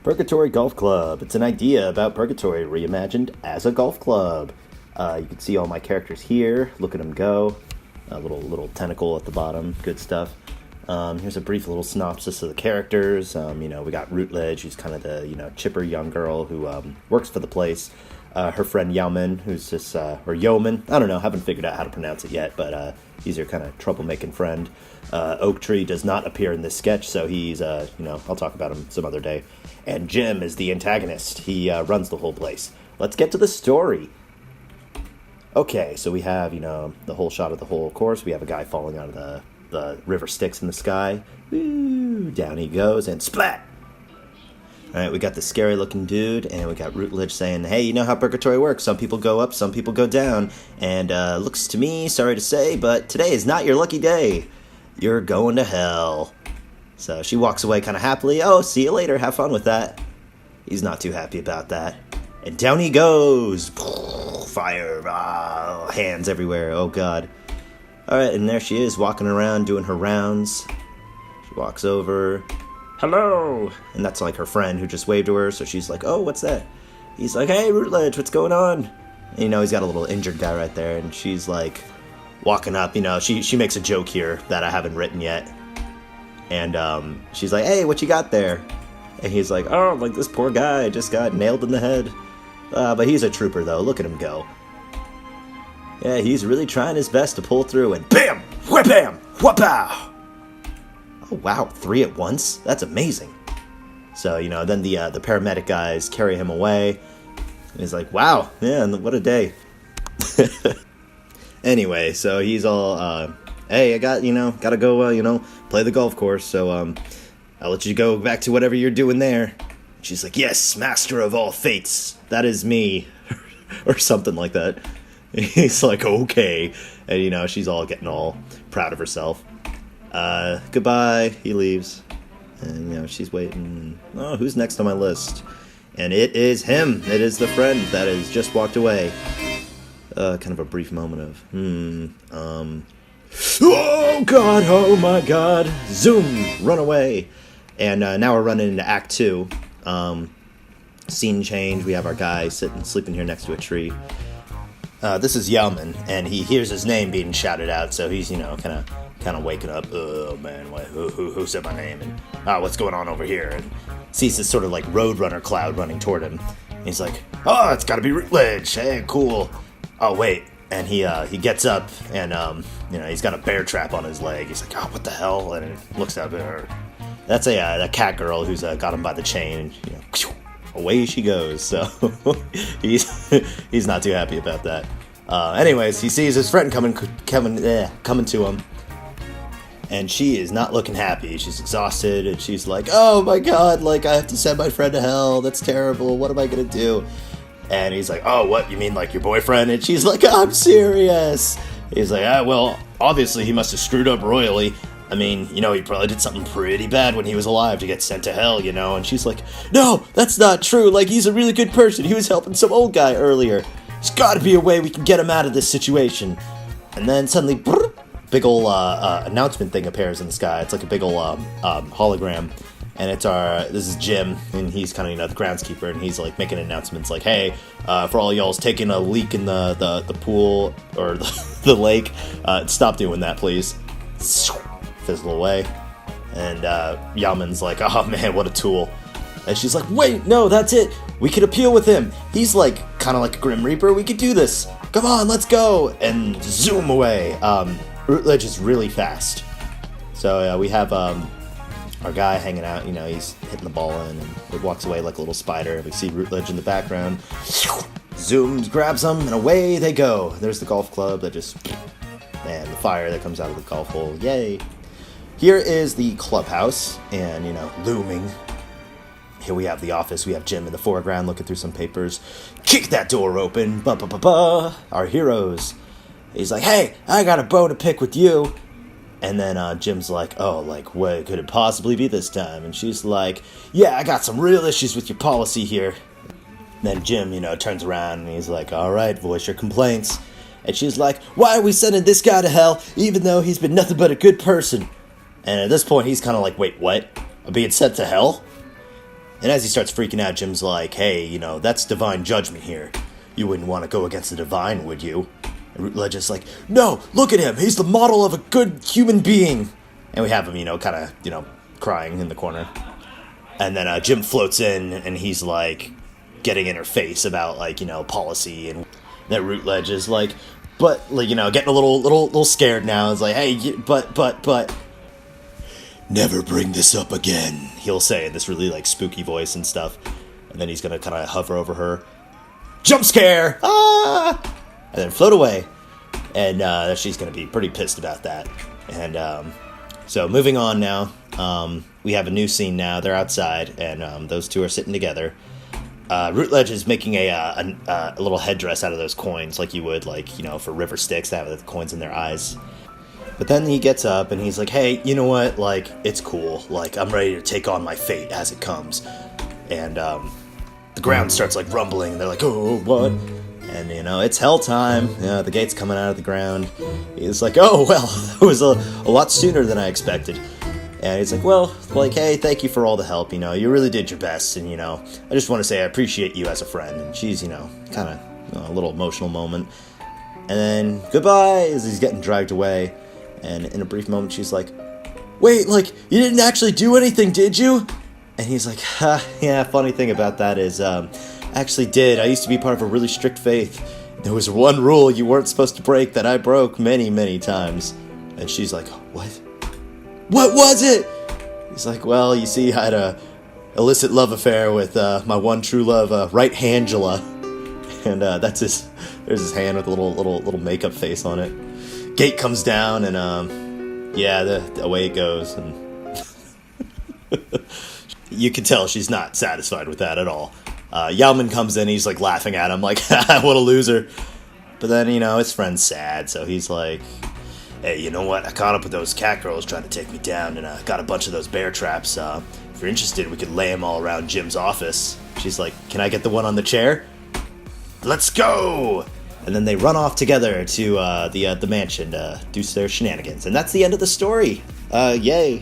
Purgatory Golf Club. It's an idea about Purgatory reimagined as a golf club. You can see all my characters here. Look at them go. A little tentacle at the bottom. Good stuff. Here's a brief little synopsis of the characters. We got Routledge, who's kind of the chipper young girl who works for the place. Her friend Yeoman, who's just or Yeoman. I don't know. Haven't figured out how to pronounce it yet, but he's your kind of troublemaking friend. Oak Tree does not appear in this sketch, so he's I'll talk about him some other day. And Jim is the antagonist. He runs the whole place. Let's get to the story. Okay, so we have, the whole shot of the whole course. We have a guy falling out of the river Styx in the sky. Woo, down he goes, and splat! Alright, we got the scary-looking dude, and we got Routledge saying, hey, you know how Purgatory works. Some people go up, some people go down. And looks to me, sorry to say, but today is not your lucky day. You're going to hell. So she walks away kind of happily. Oh, see you later. Have fun with that. He's not too happy about that. And down he goes. Fire. Hands everywhere. Oh, God. All right, and there she is walking around doing her rounds. She walks over. Hello. And that's like her friend who just waved to her. So she's like, oh, what's that? He's like, hey, Routledge, what's going on? And, he's got a little injured guy right there. And she's like walking up. She makes a joke here that I haven't written yet. And she's like, hey, what you got there? And he's like, oh, like this poor guy just got nailed in the head. But he's a trooper, though. Look at him go. Yeah, he's really trying his best to pull through. And bam! Whip-bam! Whoop-pow! Oh, wow. 3 at once? That's amazing. So, then the paramedic guys carry him away. And he's like, wow, yeah, what a day. Anyway, so he's all, hey, I gotta go, play the golf course, so, I'll let you go back to whatever you're doing there. She's like, yes, master of all fates, that is me, or something like that. He's like, okay, and, she's all getting all proud of herself. Goodbye, he leaves, and, she's waiting. Oh, who's next on my list? And it is him, it is the friend that has just walked away. Kind of a brief moment of, oh God, oh my God, zoom, run away. And now we're running into Act 2. Scene change, we have our guy sleeping here next to a tree. This is Yeoman, and he hears his name being shouted out, so he's, kind of waking up. Oh man, who said my name? And what's going on over here? And sees this sort of like Roadrunner cloud running toward him. And he's like, oh, it's gotta be Routledge, hey, cool. Oh, wait, and he gets up, and, he's got a bear trap on his leg. He's like, oh, what the hell? And he looks at her. That's a cat girl who's got him by the chain, and, away she goes. So he's not too happy about that. Anyways, he sees his friend coming to him, and she is not looking happy. She's exhausted, and she's like, oh, my God, like, I have to send my friend to hell. That's terrible. What am I going to do? And he's like, oh, what, you mean like your boyfriend? And she's like, I'm serious. He's like, well, obviously he must have screwed up royally. I mean, he probably did something pretty bad when he was alive to get sent to hell, And she's like, no, that's not true. Like, he's a really good person. He was helping some old guy earlier. There's got to be a way we can get him out of this situation. And then suddenly, big ol' announcement thing appears in the sky. It's like a big ol' hologram. And this is Jim, and he's kind of, the groundskeeper, and he's, like, making announcements like, hey, for all y'all's taking a leak in the pool, or the lake, stop doing that, please. Fizzle away. And Yaman's like, oh, man, what a tool. And she's like, wait, no, that's it. We could appeal with him. He's, like, kind of like a Grim Reaper. We could do this. Come on, let's go. And zoom away. Routledge is really fast. So we have... our guy hanging out, he's hitting the ball in, and it walks away like a little spider. We see Routledge in the background. Zooms, grabs them, and away they go. There's the golf club that and the fire that comes out of the golf hole. Yay. Here is the clubhouse, and, looming. Here we have the office. We have Jim in the foreground looking through some papers. Kick that door open. Ba-ba-ba-ba. Our heroes. He's like, hey, I got a bone to pick with you. And then Jim's like, oh, like, what could it possibly be this time? And she's like, yeah, I got some real issues with your policy here. And then Jim, turns around and he's like, all right, voice your complaints. And she's like, why are we sending this guy to hell, even though he's been nothing but a good person? And at this point, he's kind of like, wait, what? I'm being sent to hell? And as he starts freaking out, Jim's like, hey, you know, that's divine judgment here. You wouldn't want to go against the divine, would you? And Root Ledger's like, no, look at him. He's the model of a good human being. And we have him, you know, kind of, you know, crying in the corner. And then Jim floats in, and he's like getting in her face about, like, you know, policy. And that Root Ledge is like, but, like, you know, getting a little scared now. It's like, hey, but. Never bring this up again, he'll say in this really, like, spooky voice and stuff. And then he's gonna kind of hover over her. Jump scare! Ah! And then float away. And she's gonna be pretty pissed about that. And so moving on now, we have a new scene now. They're outside, and those two are sitting together. Root Ledge is making a little headdress out of those coins, like you would, like, you know, for river sticks to have the coins in their eyes. But then he gets up and he's like, hey, you know what, like, it's cool. Like, I'm ready to take on my fate as it comes. And the ground starts, like, rumbling, and they're like, oh, what? And, you know, it's hell time. You know, the gate's coming out of the ground. He's like, oh, well, it was a lot sooner than I expected. And he's like, well, like, hey, thank you for all the help, you know, you really did your best, and, you know, I just want to say I appreciate you as a friend. And she's, you know, kind of a little emotional moment. And then, goodbye, as he's getting dragged away. And in a brief moment, she's like, wait, like, you didn't actually do anything, did you? And he's like, yeah, funny thing about that is, I actually did. I used to be part of a really strict faith. There was one rule you weren't supposed to break that I broke many, many times. And she's like, what? What was it? He's like, well, you see, I had a illicit love affair with my one true love, Right Handula. And that's his, there's his hand with a little makeup face on it. Gate comes down, and yeah, away it goes, and you can tell she's not satisfied with that at all. Yauman comes in, he's like laughing at him, like, what a loser. But then, you know, his friend's sad, so he's like, hey, you know what, I caught up with those cat girls trying to take me down, and got a bunch of those bear traps. If you're interested, we could lay them all around Jim's office. She's like, can I get the one on the chair? Let's go! And then they run off together to the mansion to do their shenanigans. And that's the end of the story. Yay.